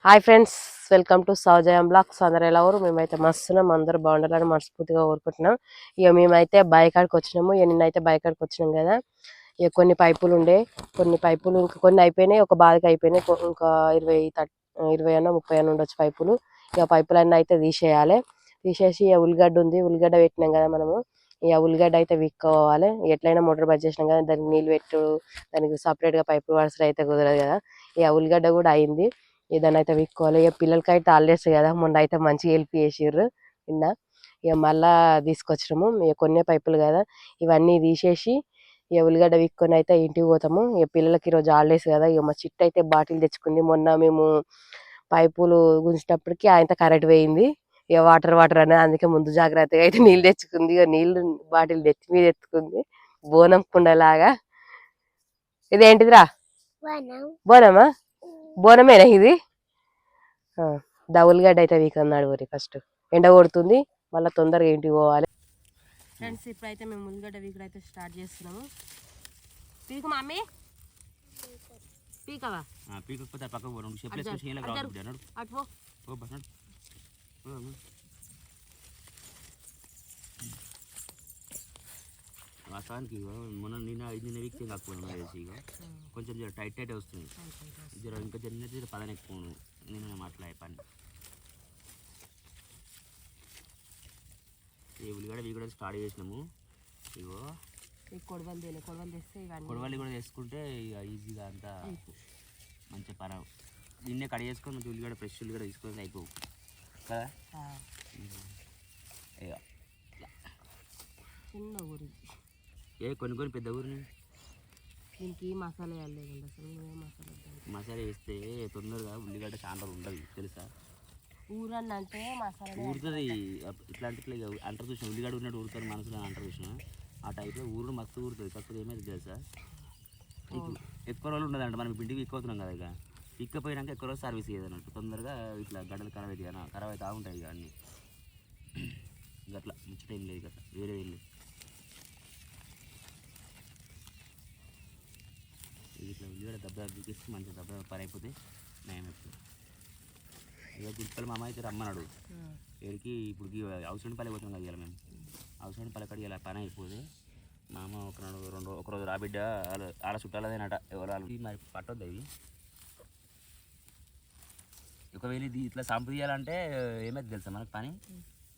Hi friends, welcome to సౌజయం blogs. అందరు ఎలా ఊరు? మేమైతే మస్తున్నాం, అందరు బాగుండాలని మనస్ఫూర్తిగా కోరుకుంటున్నాం. ఇక మేమైతే బాయికాడికి వచ్చినాము. ఇక నిన్నైతే బాయికాడికి వచ్చినాం కదా. ఇక కొన్ని పైపులు ఉండే, కొన్ని పైపులు ఇంకా కొన్ని అయిపోయినాయి, ఒక బాధకి అయిపోయినాయి. ఇంకా 20 అన్న 30 అన్న ఉండొచ్చు పైపులు. ఇక పైపులన్నీ అయితే తీసేసి ఇక ఉల్లిగడ్డ ఉంది, ఉల్లిగడ్డ పెట్టినాం కదా మనము. ఇక ఉల్లిగడ్డ అయితే వీక్కోవాలి. ఎట్లయినా మోటార్ బంద్ చేసినాం కదా, దానికి నీళ్ళు పెట్టు, దానికి సపరేట్గా పైపులు వరుసలు అయితే కుదరదు కదా. ఇక ఉల్లిగడ్డ కూడా అయింది. ఏదైనా అయితే విక్కోవాలి. ఇక పిల్లలకి అయితే హాలిడేస్ కదా, మొన్న అయితే మంచిగా హెల్ప్ చేసిర్రు నిన్న. ఇక మళ్ళా తీసుకొచ్చినాము. ఇక కొన్ని పైపులు కదా, ఇవన్నీ తీసేసి ఇక ఉల్లిగడ్డ విక్కొని అయితే ఇంటికి పోతాము. ఇక పిల్లలకి ఈరోజు హాలిడేస్ కదా. ఇక మా చిట్టు అయితే బాటిల్ తెచ్చుకుంది. మొన్న మేము పైపులు గుంజేటప్పటికి ఆయనతో కరెంట్ పోయింది. ఇక వాటర్ అని అందుకే ముందు జాగ్రత్తగా అయితే నీళ్ళు తెచ్చుకుంది. ఇక నీళ్ళు బాటిల్ తెచ్చి మీద ఎత్తుకుంది, బోనం కుండలాగా. ఇదేంటిదిరా? బోనమా? బోనమేనా ఇది? ఉల్లిగడ్డ అయితే వీకన్నాడు ఊరి. ఫస్ట్ ఎండ కొడుతుంది, మళ్ళీ తొందరగా ఇంటికి పోవాలి. ఫ్రెండ్స్, ఇప్పుడైతే మేము ఉల్లిగడ్డ వీకుడు అయితే స్టార్ట్ చేస్తున్నాము. పీకు మమ్మీ, పీకవా? పీకపోతే అటు వాస్తవానికి మొన్న నిన్న వీక్ కాకపోయినా వేసి కొంచెం జర టైట్ వస్తుంది. జర ఇంకా జర పదని ఎక్కువ నేను మాట్లాడే పని. ఈ ఉల్లిగడ్డ ఇవి కూడా స్టార్ట్ చేసినాము. ఇగో కొడవలి కూడా వేసుకుంటే ఇక ఈజీగా అంతా మంచిగా పని. నిన్నే కట్ చేసుకొని మంచి ఉల్లిగడ్డ ఫ్రెష్ ఉల్లిగడ్డ తీసుకొని అయిపోవు కదా. ఇక చిన్న ఊరి కొన్ని పెద్ద ఊరిని దీనికి మసాలా వేయలేదు. మసాలా వేస్తే తొందరగా ఉల్లిగడ్డ చాలా ఉండదు తెలుసా. ఊరన్న అంటే మసాలా ఊరుతుంది. ఇట్లాంటి ఇట్లా అంటారు చూసిన, ఉల్లిగడ్డ ఉన్నట్టు ఊరుతారు మనసులో అంటారు చూసిన. ఆ టైప్లో ఊరు మస్తు ఊరుతుంది. కాకపోతే ఏమైతే తెలుసా, ఎక్కువ రోజులు ఉండదంట. మనం ఇంటికి ఎక్కువతున్నాం కదా. ఇక ఇక్కపోయినాక ఎక్కువ రోజు సర్వీస్ చేయదన్నట్టు. తొందరగా ఇట్లా గడ్డలు ఖరాబ్ అవుతా ఉంటాయి. ఇక అన్నీ ఇక అట్లా ముచ్చట ఏం లేదు, అట్లా వేరే ఏం లేదు. ఇట్లా ఉల్లిగడ్డ దెబ్బ బిగిస్తే మంచిగా దెబ్బ పని అయిపోతే నయం అవుతుంది. ఇక గుర్తులు మా అమ్మ అయితే రమ్మన్నాడు ఏడికి. ఇప్పుడు అవసరం పల్లె పోతున్నాం కదా. మేము అవసరం పల్లె కడిగి ఇలా పని అయిపోతే మా అమ్మ ఒకరోజు రాబిడ్డ ఆడ చుట్టాలదేనట. ఎవరు మరి పట్టొద్దు ఇవి. ఒకవేళ ఇది ఇట్లా సంపు తీయాలంటే ఏమైతే తెలుసా మనకు పని.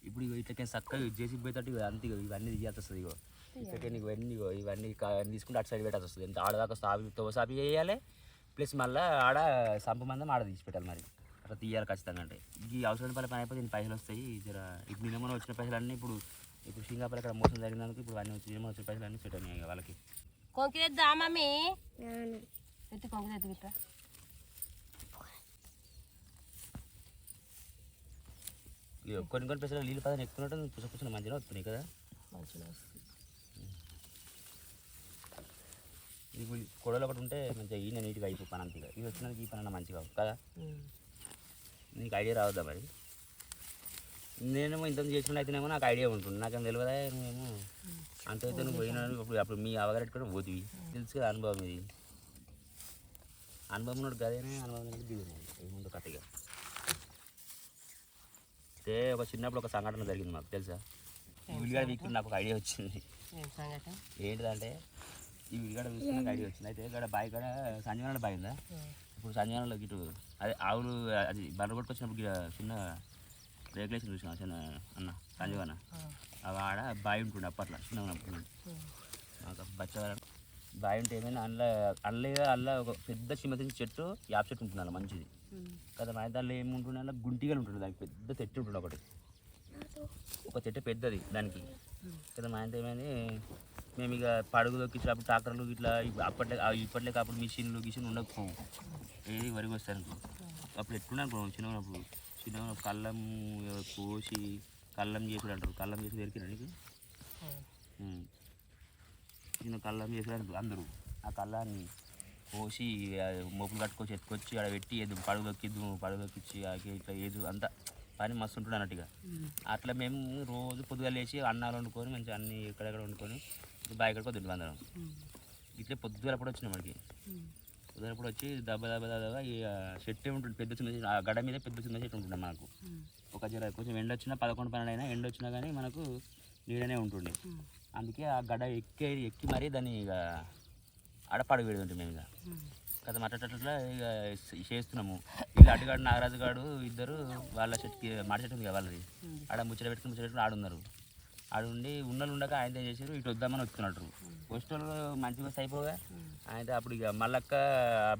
ఇప్పుడు ఇట్లకే చక్కగా చేసి పోయేటట్టు అంతే. ఇవన్నీ తీయాల్సి వస్తుంది. ఇగో ఇట్లకే నీకు ఇవన్నీ తీసుకుంటే అటు సైడ్ పెట్టాల్సి వస్తుంది. ఎంత ఆడదాకా తోసాపి వేయాలి, ప్లస్ మళ్ళీ ఆడ సంపు మందం ఆడ తీసి పెట్టాలి. మరి అట్లా తీయాలి ఖచ్చితంగా. అంటే ఈ అవసరం పని అయిపోతే దీని పైసలు వస్తాయి. జర ఇప్పుడు నిన్న వచ్చిన పైసలు అన్నీ ఇప్పుడు సింగాపూర్ అక్కడ మోసం జరిగినందుకు ఇప్పుడు అన్నీ నిన్న వచ్చిన పైసలు అన్నీ సెట్ అయినాయి వాళ్ళకి. కొన్ని పైసలు నీళ్ళు పదని ఎక్కువ పుసపుసిన మంచిగా వస్తున్నాయి కదా. ఇప్పుడు కొడలు ఒకటి ఉంటే మంచిగా ఈయన నీట్గా అయిపో పని అంతగా. ఇవి వచ్చినందుకు ఈ పని అన్న మంచిగా కదా. నీకు ఐడియా రావద్దా మరి? నేనేమో ఇంత చేసుకుని అయితేనేమో నాకు ఐడియా ఉంటుంది. నాకేం తెలియదా? నువ్వేమో అంతైతే నువ్వు పోయినా అప్పుడు మీ అవగారెట్టుకొని పోతివి. తెలుసు కదా అనుభవం. ఇది అనుభవం ఉన్నాడు కదేనే, అనుభవం దిగుతుంది ముందు కథగా. అయితే ఒక చిన్నప్పుడు ఒక సంఘటన జరిగింది మాకు తెలుసా. ఈ ఉల్లిగడ్డ వీక్ నాకు ఒక ఐడియా వచ్చింది. ఏంటిదంటే ఈ ఉల్లిగడ్డ వీక్ ఐడియా వచ్చింది. అయితే ఇక్కడ బావి కాడ సంజీవనాల బావి ఉందా. ఇప్పుడు సంజీవనాలో ఇటు అదే ఆవులు అది బర్ర కొట్టుకొచ్చినప్పుడు చిన్న రేకులేషన్ చూసిన చిన్న అన్న సంజీవన. అవి ఆడ బావి ఉంటుండే అప్పట్లో చిన్న ఉన్నప్పుడు. నాకు బచ్చవాళ్ళ బావి ఉంటే ఏమైనా అల్ల ఒక పెద్ద చిమ్మతి చెట్టు యాప చెట్టు ఉంటుంది అలా మంచిది కదా. మా దాంట్లో ఏముంటుండే అలా గుంటిగా ఉంటుంది. దానికి పెద్ద చెట్టు ఉంటుంది ఒకటి, ఒక చెట్టు పెద్దది దానికి కదా. మా ఇంత ఏమైంది, మేము ఇక పడుగు దొక్కించినప్పుడు ట్రాక్టర్లు ఇట్లా ఇప్పట్లే అప్పుడు మిషన్ ఉండకపోవు. ఏది వరకు వస్తారు అప్పుడు ఎట్లున్నా అనుకో. చిన్నప్పుడు కళ్ళం కోసి కళ్ళం చేసుడు అంటారు. కళ్ళం చేసి దొరికినా నీకు చిన్న కళ్ళం చేసాడు అందరూ. ఆ కళ్ళాన్ని కోసి మొప్పులు కట్టుకొచ్చి ఎత్తుకొచ్చి ఆడ పెట్టి పడుగు దొక్కించి ఇట్లా ఏదు అంతా పని మస్తు ఉంటుంది అన్నట్టుగా. అట్లా మేము రోజు పొద్దుగా లేచి అన్నాలు వండుకొని మంచిగా అన్నీ ఎక్కడెక్కడ వండుకొని బావి కడుకో తింటాం అందరం. ఇట్లా పొద్దుగా అప్పుడు వచ్చినాం మనకి. కుదిరినప్పుడు వచ్చి దెబ్బ దెబ్బ దెబ్బ ఈ చెట్టు ఉంటుంది పెద్ద చిన్న చెట్టు, ఆ గడ్డ మీద పెద్ద చిన్న చెట్టు ఉంటుండే మనకు. ఒక జర కొంచెం ఎండ వచ్చినా 11, 12 అయినా ఎండ వచ్చినా కానీ మనకు నీడనే ఉంటుండే. అందుకే ఆ గడ్డ ఎక్కి మరీ దాన్ని ఇక ఆడపాడు వేడి ఉంటుంది మేము ఇక కదా అట్లా ఇక చేస్తున్నాము. వీళ్ళు అటుగాడు నాగరాజు గాడు ఇద్దరు వాళ్ళ చెట్టుకి మాడి చెట్టు ఉంది కదా వాళ్ళది, ఆడ ముచ్చట పెట్టుకుని ఆడున్నారు. ఆడుండి ఉన్నలు ఉండక ఆయన చేసారు, ఇటు వద్దామని వస్తున్నట్టు. వస్తువులు మంచిగా అయిపోగా ఆయన అప్పుడు ఇక మళ్ళక్క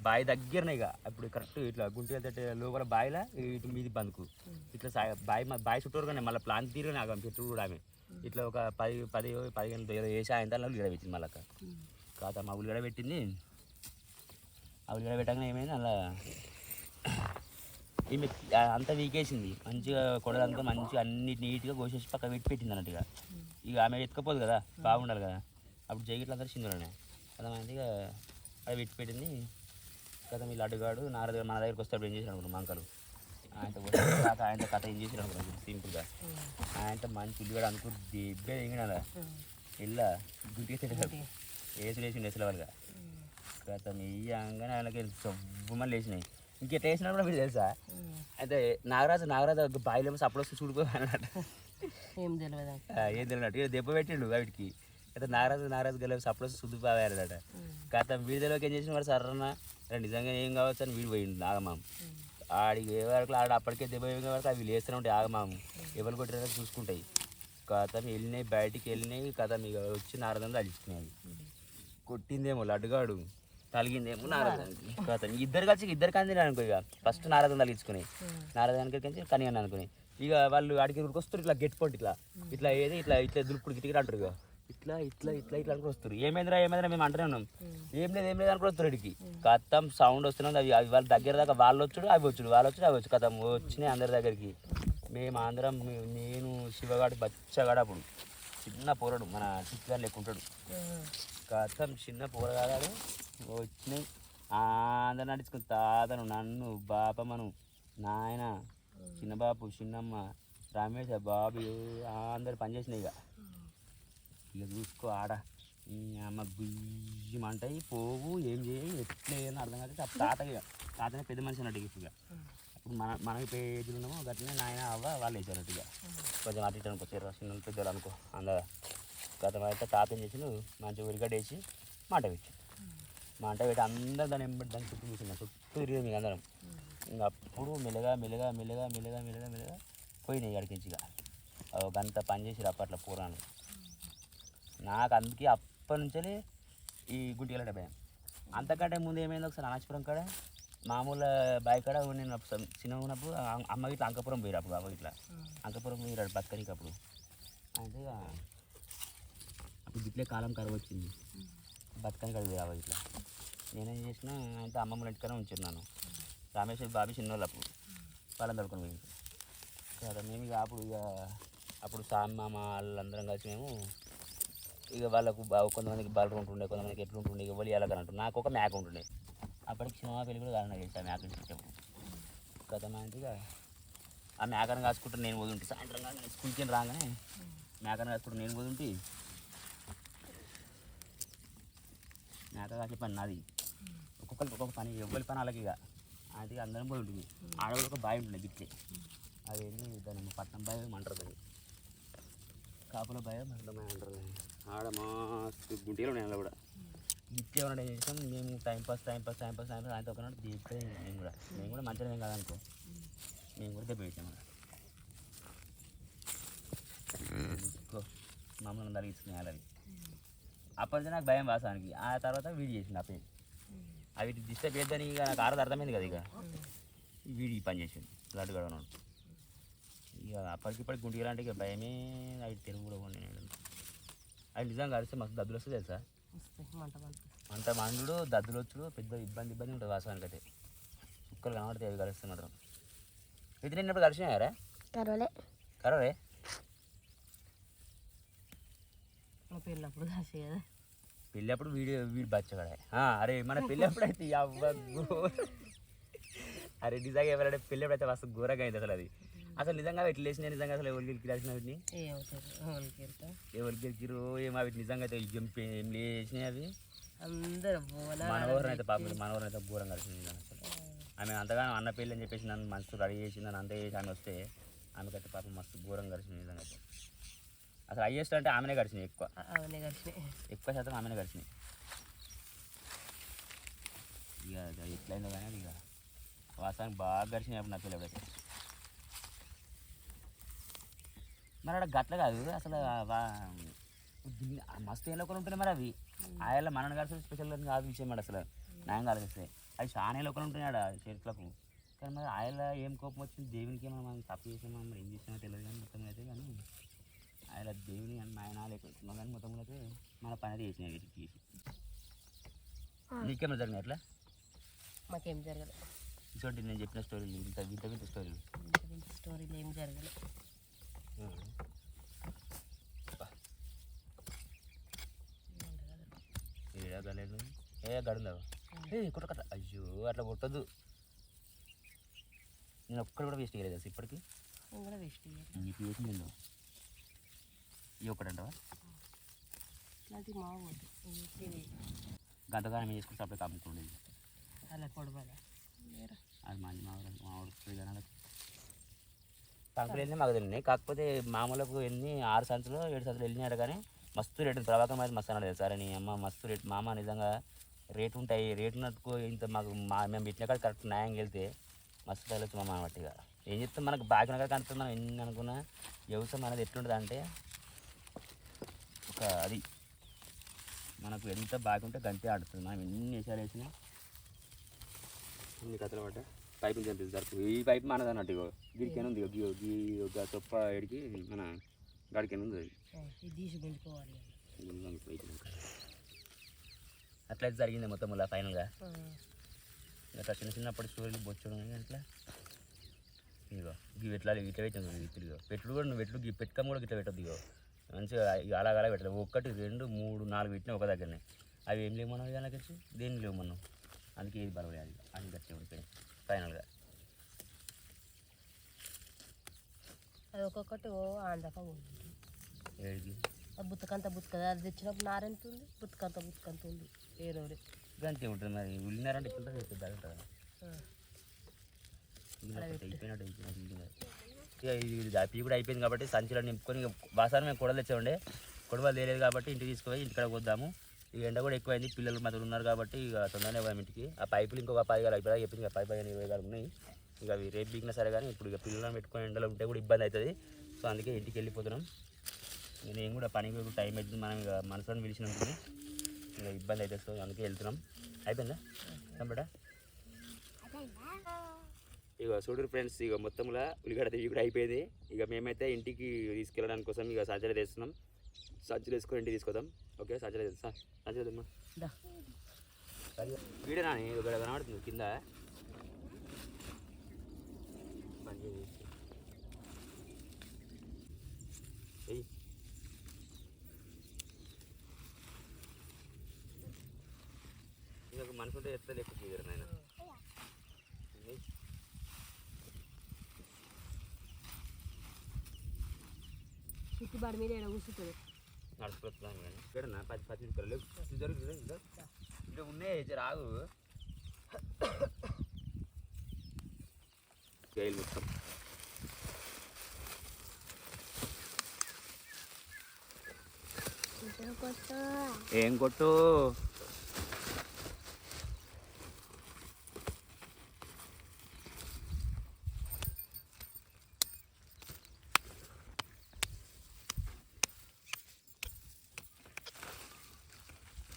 బావి దగ్గరనే ఇక అప్పుడు కరెక్ట్ ఇట్లా గుంటి వెళ్తే లోపల బావిలా ఇటు మీది బందుకు ఇట్లా బావి చుట్టూరు కానీ మళ్ళీ ప్లాన్ తీరుగానే ఆగాం చెట్టు కూడా ఆమె ఇట్లా ఒక 10-15 వేసి ఆయన దానిలో ఉల్లిగడ పెట్టింది. మళ్ళక్క కాదు మా ఉల్లిగడ పెట్టింది. ఆ ఉల్లిగడ పెట్టగానే ఏమైంది అలా ఈమె అంతా వీకేసింది. మంచిగా కొడలంతా మంచిగా అన్ని నీట్గా కోసేసి పక్క పెట్టింది అన్నట్టుగా. ఇక ఆమె ఎత్తుకపోదు కదా, బాగుండాలి కదా. అప్పుడు జైగిట్లందరూ చిందులోనే కదా మంచిగా అది పెట్టింది కదా. వీళ్ళు అడ్డుగాడు నారద మన దగ్గరికి వస్తే అప్పుడు ఏం చేశారు అనుకున్నాం మంకలు. ఆయనతో వస్తే ఆయనతో కథ ఏం చేశారు అనుకున్నాం సింపుల్గా. ఆయనతో మంచి ఉల్లిగడ అనుకో దెబ్బే దిగినారా ఇలా గుడ్డిగా తిట్టారు వేసి నెసల వాళ్ళగా కథ ఇయ్యంగానే ఆయనకి సొమ్మని లేచినాయి. ఇంకెట్ వేసినా కూడా మీరు తెలుసా. అయితే నాగరాజు బాయిలేమో సప్పుడు వస్తే చూడిపోయి అన్నట్టు ఏం తెలియనట్టు దెబ్బ పెట్టిండు వాటికి. అయితే నాగరాజు గెలవ సప్పుడు వస్తే శుద్ధిపోయారట. కథ వీడిలోకి ఏం చేసిన వాడు సర్రన్న నిజంగా ఏం కావచ్చు అని వీడు పోయిండు ఆగమాము. ఆడికి ఏ వరకు ఆడ అప్పటికే దెబ్బ ఏం వరకు అవి లేస్తూనే ఉంటాయి ఆగమాము. ఎవరు కొట్టిన చూసుకుంటాయి. కథ వెళ్ళినాయి బయటికి వెళ్ళినాయి. కథ మీకు వచ్చి నారదంలో తలుచుకునేది. కొట్టిందేమో లడ్డుగాడు, తలిగిందేమో నారదానికి. కథ ఇద్దరు కంది అనుకో. ఇక ఫస్ట్ నారదం తలిగించుకుని నారదానికి కని అని అనుకుని ఇక వాళ్ళు ఆడికి వస్తారు ఇట్లా గెట్టుకోండి ఇట్లా ఏది ఇట్లా దులుపుడు గిట్టిగా అంటారు. ఇక ఇట్లా అనుకుని వస్తారు. ఏమైందిరా మేము అంటూనే ఉన్నాం. ఏం లేదు అనుకుని వస్తారు ఇడికి. కథం సౌండ్ వస్తున్నాం. అవి వాళ్ళ దగ్గర దాకా వాళ్ళు వచ్చుడు అవి వచ్చు కథం వచ్చినాయి అందరి దగ్గరికి. మేము అందరం నేను శివగాడు బచ్చగాడు అప్పుడు చిన్న పోరడు మన చిక్కుగాడు లెక్కుంటాడు. కథం చిన్న పోరగాడు వచ్చినాయి. అందరు నడుచుకుని తాతను నన్ను బాపమ్మను నాయన చిన్నబాబు చిన్నమ్మ రమేష్ బాబు అందరు పనిచేసినాయి. ఇక చూసుకో ఆడ అమ్మ గుయ్యమంటాయి పోవు ఏం చేయి ఎట్లా ఏమో అర్థం కాదు. అప్పుడు తాతనే పెద్ద మనిషి అన్నట్టు ఇక అప్పుడు మనకి పేజీలు ఉన్నామో గట్లనే నాయన అవ్వ వాళ్ళు వేసారట్టు. ఇక కొంచెం అటు ఇటు అనుకో చిన్న పెద్దలు అనుకో అందరూ గతం అయితే తాత ఏం చేసి మంచిగా ఉరిగడ్డ వేసి మంట పెట్టి అందరూ దాన్ని చుట్టూ కూర్చున్నాం. చుట్టూ తిరిగి మీకు అందరం. ఇంక అప్పుడు మెల్లగా పోయినాయి అడిగించి. ఇక ఒక గంట పని చేసిరు అప్పట్లో పూరాను. నాకు అందుకే అప్పటి నుంచి ఈ గుంటిగల భయం. అంతకంటే ముందు ఏమైంది ఒకసారి అనాచపురం కాడ మామూలు బావి కాడ నేను చిన్నగా ఉన్నప్పుడు అమ్మ ఇట్లా అంకపురం పోయారు. అప్పుడు బాబు ఇట్లా అంకపురం పోయారు బతకనికి. అప్పుడు అంటే అప్పుడు గిట్లే కాలం కరువు వచ్చింది. బతకనికి అడిగి రావు ఇట్లా. నేనేం చేసినా అంటే అమ్మమ్మల ఇంటికనే ఉంచున్నాను. రమేష్ బాబీ చిన్నోళ్ళు అప్పుడు వాళ్ళని తడుకొని పోయింది కదా. మేము ఇక అప్పుడు సామ్మ వాళ్ళందరం కలిసి మేము ఇక వాళ్ళకు కొంతమందికి బర్రెలు ఉంటుండే, కొంతమందికి ఎట్లు ఉంటుండే, ఇక వాళ్ళు ఎలా అంటారు. నాకు ఒక మేక ఉంటుండే. అప్పటికి సినిమా పెళ్ళి కూడా కారణం చేసి ఆ మేకని ఇచ్చేప్పుడు కదా. మంచిగా ఆ మేకను కాసుకుంటూ నేను పోతుంటే సాయంత్రం కానీ స్కూల్కి రాగానే మేకను కాసుకుంటూ నేను పోతుంటే మేక కాసే పని నాది. ఒక్కొక్కరికి ఒక్కొక్క పని ఎవరి పని అలాగే. ఇక అది అందరం పోయి ఉంటుంది. ఆడవాళ్ళు ఒక బావి ఉంటుంది గిట్లే. అదేంటి దాన్ని పట్నం బావి అంటారు. దాన్ని కాపుల బావి మంటమే అంటారు. ఆడ మస్తు గుంటలు ఉన్నాయి. అలా కూడా గిట్లే ఏమన్నా చేసాం మేము టైంపాస్ ఆయనతో ఒకనాడు దీపే. మేము కూడా మంచిగా ఏం కాదనుకో, మేము కూడా దెబ్బ పెట్టాము. మమ్మల్ని తరిగిస్తున్నాయి అలాగే. అప్పటి నుంచి నాకు భయం వాసానికి. ఆ తర్వాత వీడి చేసింది అప్పటి అవి డిస్టర్బ్ చేద్దని. ఇక నాకు ఆరది అర్థమైంది కదా. ఇక వీడికి పని చేసింది లడ్డుగా ఉన్నాడు. ఇక అప్పటికిప్పటికి గుంటి లాంటి ఇక భయమే. అవి తెలుగు కూడా కొండి అవి నిజంగా కలిస్తే మస్తు దద్దులు వస్తుంది తెలుసా. మంట మండు దద్దులు వచ్చుడు పెద్ద ఇబ్బంది ఉంటుంది వాసవానికి. అయితే కుక్కలు కనబడితే అవి కలిస్తే మాత్రం. ఇది నిన్నప్పుడు కలిసినాయారా? కరవలే పెళ్ళప్పుడు వీడు బచ్చగాడే. అరే మన పెళ్ళప్పుడు అయితే అరే నిజంగా ఎవరైనా పెళ్ళప్పుడు అయితే మస్తు ఘోరంగా అయింది అసలు. అది అసలు నిజంగా ఇట్లా లేచినాయి. నిజంగా అసలు ఎవరికి గెలిచిన వీటిని ఎవరికి గెలిచిరు ఏమో. వీటి నిజంగా అయితే ఏం లేచినాయి. అవి అందరూ బోనాలు మనోహరం అయితే పాపం మనోహరం అయితే ఘోరం కలిసింది అసలు. ఆమె అంతగానో అన్న పెళ్ళి అని చెప్పేసి నన్ను మనసు రెడీ చేసి నన్ను అంతా చేసి ఆమె వస్తే ఆమెకైతే పాపం మస్తు ఘోరం కలిసింది నిజంగా అయితే. అసలు హైయెస్ట్ అంటే ఆమెనే గడిచినాయి ఎక్కువ అవన్నీ కలిసినాయి. ఎక్కువ శాతం ఆమెనే గడిచినాయి. ఇక అది ఎట్లయిందో కానీ అది ఇక వాస్తవానికి బాగా గడిచినాయి అప్పుడు నా పిల్లలు అయితే. మరి అక్కడ గట్ల కాదు అసలు మస్తు ఏళ్ళ ఒకరు ఉంటున్నాయి మరి అవి ఆయల్లో మనని కలిసి స్పెషల్ కాదు విషయం మరి అసలు న్యాయం కలిస్తే అది చాలా లోకలు ఉంటున్నాయి ఆడ చెట్లకు. కానీ మరి ఆయల ఏం కోపం వచ్చింది దేవునికి మనం తప్పు చేసామో మరి ఏం చేసినా తెలియదు కానీ మొత్తం అయితే కానీ ఆయన దేవుని అని ఆయన లేకపోతున్నాం కానీ మొత్తం అయితే మన పని అయితే చేసినాయి వీటికి తీసి. నీకేమైనా జరిగినాయి అట్లా? మాకేం జరగలేదు. ఇటువంటి నేను చెప్పిన స్టోరీలు ఇంత వింత వింత స్టోరీలు స్టోరీలు ఏం జరగలేదు. ఏడగలేదు ఏ గడుందావు ఏ కొట్టకట్ట అయ్యో అట్లా కొట్టద్దు. నేను ఒక్కడు కూడా వేస్ట్ చేయలేదు అసలు ఇప్పటికి. కూడా వేస్ట్ నీకు వేసింది నేను ఈ ఒక్కడంటావా అది మామూలు గంటగానే చేసుకుంటే అప్పుడే కమ్ముకుండేది అలా కొడవల అది మంచి మామిడి కంకులు వెళ్ళి మాకు తెలియదు. కాకపోతే మామూలుకు ఎన్ని 6 సంచులు 7 సంచులు వెళ్ళినారు కానీ మస్తు రేటు ప్రభాకరం అయితే మస్తు అన్నది సార్ అని అమ్మ మస్తు రేటు మామ నిజంగా రేటు ఉంటాయి. రేటు నట్టుకు ఇంత మాకు మేము పెట్టిన కాడ కరెక్ట్ న్యాయంగా వెళ్తే మస్తు తగలచ్చు మామ బట్టిగా ఏం చెప్తాం. మనకు బాగా కాడ కనుక మనం ఎన్ని అనుకున్నా వ్యవసాయం అనేది ఎట్లుంటుంది అంటే ఒక అది మనకు ఎంత బాగుంటే గంతే ఆడుతుంది. మనం ఎన్ని వేసాలు వేసినా ఇన్ని కథలు పడ్డా పైపుని చంపేసి జరుపు ఈ పైపు మనది అన్నట్టు ఇగో గిడికేనా ఉంది గీ ఒక చొప్ప ఎడికి మన గడికేనా ఉంది అది తీసి పెట్టుకోవాలి. అట్లయితే జరిగింది మొత్తం ఇలా ఫైనల్గా. ఇట్లా చిన్న చిన్నప్పటి స్టోరీలు బొచ్చడం అట్లా ఇగో ఇవి ఎట్లా ఇట్లా పెట్టింది ఇగో పెట్టుడు కూడా నువ్వు పెట్టుడు పెట్టుకమ్మ కూడా ఇట్లా పెట్టద్దు. ఇగో మంచిగా అలాగలా పెట్టదు 1 2 3 4 పెట్టినా ఒక దగ్గరనే. అవి ఏం లేవు మనం దానికి వచ్చి దేని లేవు మనం అందుకే ఏది బలవలేదు అది అని గట్టి ఉండిపోయింది ఫైనల్గా. అది ఒక్కొక్కటి ఆందాక ఏడికి బుత్తకంత బుత్తకదా అది తెచ్చినప్పుడు నారెంత ఉంది బుత్తకంత ఉంది ఏ రోజు గంతే ఉంటుంది. మరి ఉల్లినారంటే ఇప్పుడు ఉంటుంది అయిపోయినట్టు ఇక ఇది అప్పి కూడా అయిపోయింది కాబట్టి సంచిలో నింపుకొని బాసాన్ని మేము కొడలు తెచ్చామండి. కొడవలు తెలియదు కాబట్టి ఇంటికి తీసుకుపోయి ఇంటికాడ వద్దాము. ఈ ఎండ కూడా ఎక్కువైంది పిల్లలు మాత్రం ఉన్నారు కాబట్టి ఇక తొందరనే పోయాము ఇంటికి. ఆ పైపులు ఇంకొక 10 గారు అయిపోయి చెప్పింది ఇక 10 20 గారు ఉన్నాయి. ఇక అవి రేపు బిగినా సరే కానీ ఇప్పుడు ఇక పిల్లలను పెట్టుకొని ఎండలో ఉంటే కూడా ఇబ్బంది అవుతుంది. సో అందుకే ఇంటికి వెళ్ళిపోతున్నాం. నేను కూడా పనికి టైం అవుతుంది మనం ఇక మనసుని పిలిచినప్పుడు ఇక ఇబ్బంది అవుతుంది. సో అందుకే వెళ్తున్నాం. అయిపోయిందా కంపేట ఇక చూడరు ఫ్రెండ్స్ ఇక మొత్తంలో ఉల్లిగడ్డ తీసి కూడా అయిపోయింది. ఇక మేమైతే ఇంటికి తీసుకెళ్ళడానికి కోసం ఇక సంచలే తెస్తున్నాం. సంచులు వేసుకొని ఇంటికి తీసుకొద్దాం. ఓకే సంచలే తెలుసా సంచలేదమ్మా వీడే నాని ఇక్కడ కనబడుతుంది కింద ఇక మనసుంటే ఎట్లా లెక్క తీయరు నాయన. చుట్టుబాటు మీద కూర్చుంటుంది నడుచుకొస్తున్నాను కానీ ఇక్కడ 10 రూపాయలు జరుగుతుంది ఇంకా ఉన్నాయి రాగు స్కేల్ మొత్తం ఏం కొట్టు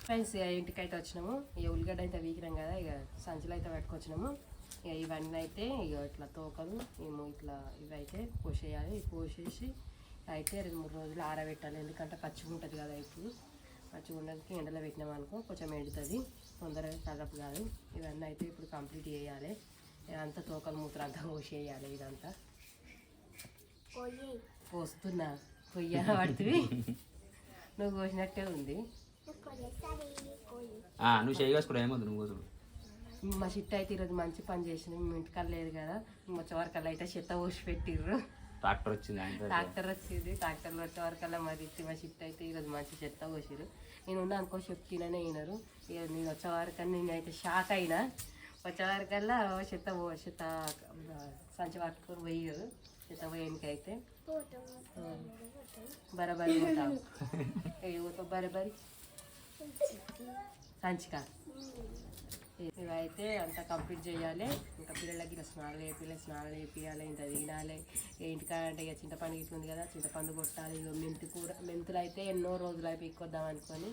ఫ్రెండ్స్. ఇక ఇంటికైతే వచ్చినాము. ఇక ఉల్లిగడ్డ అయితే వీకినాం కదా ఇక సంచులు అయితే పెట్టుకొచ్చినాము. ఇక ఇవన్నీ అయితే ఇక ఇట్లా తోకలు మేము ఇట్లా ఇవి అయితే కోసేయాలి. కోసేసి అయితే 2-3 రోజులు ఆరబెట్టాలి. ఎందుకంటే పచ్చిగా ఉంటుంది కదా ఇప్పుడు పచ్చిగా ఉండడానికి ఎండలో పెట్టినాం అనుకో కొంచెం ఎండుతుంది తొందరగా కలప కాదు. ఇవన్నీ అయితే ఇప్పుడు కంప్లీట్ చేయాలి. ఇదంతా తోకలు మూత్రం అంతా కోసేయాలి. ఇదంతా కోస్తున్నా కొయ్య పడుతుంది నువ్వు కోసినట్టే ఉంది. నువ్వు చేయగసుకున్నా ఏమవుతుంది నువ్వు కోసం. మా చిట్ట అయితే ఈరోజు మంచి పని చేసింది. మేము ఇంటికాడ లేదు కదా వచ్చే వరకు అయితే చెత్త పోసి పెట్టిర్రు. ట్రాక్టర్ వచ్చింది అంటే ట్రాక్టర్ వచ్చింది, ట్రాక్టర్లో వచ్చే వరకల్లా మరి మా షిఫ్ట్ అయితే ఈరోజు మంచి చెత్త పోసిరు. నేను ఉన్నా అనుకో చెప్తేనే వినరు. ఇక నేను వచ్చే వరకన్నా నేనైతే షాక్ అయినా. వచ్చే వరకల్లా చెత్త సంచి పట్టుకొని పోయారు. చెత్త పోయేందుకైతే బరాబరి పోతాం. పోతాం బరాబరి సంచికా ఇవైతే అంతా కంప్లీట్ చేయాలి. ఇంకా పిల్లలకి ఇలా స్నానాలు వేపియాలి, ఇంత తినాలి. ఇంటికాడంటే ఇక చింతపండు ఇట్లుంది కదా, చింతపండు కొట్టాలి. ఇక మెంతులు అయితే ఎన్నో రోజులు అయిపోయి ఎక్కువద్దాం అనుకొని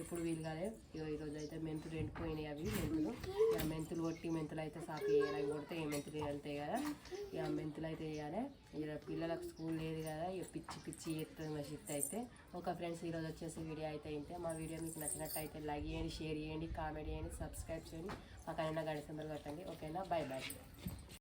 ఎప్పుడు వీలు కాలే. ఈరోజు అయితే మెంతులు ఎండిపోయినాయి. అవి ఇక మెంతులు కొట్టి మెంతులు అయితే సాపు వేయాలి. అవి కొడితే ఏ మెంతులు వెళ్తాయి కదా, ఇక మెంతులు అయితే వేయాలి. ఇక పిల్లలకు స్కూల్ లేదు కదా, ఇక పిచ్చి చేస్తుంది మా షిఫ్ట్ అయితే. ఒక ఫ్రెండ్స్ ఈరోజు వచ్చేసి వీడియో అయితే ఇంతే. మా వీడియో మీకు నచ్చినట్టయితే లైక్ చేయండి, షేర్ చేయండి, కామెంట్ చేయండి, సబ్స్క్రైబ్ చేయండి, పక్కన గంట సింబల్ కొట్టండి. ఓకేనా, బాయ్ బాయ్.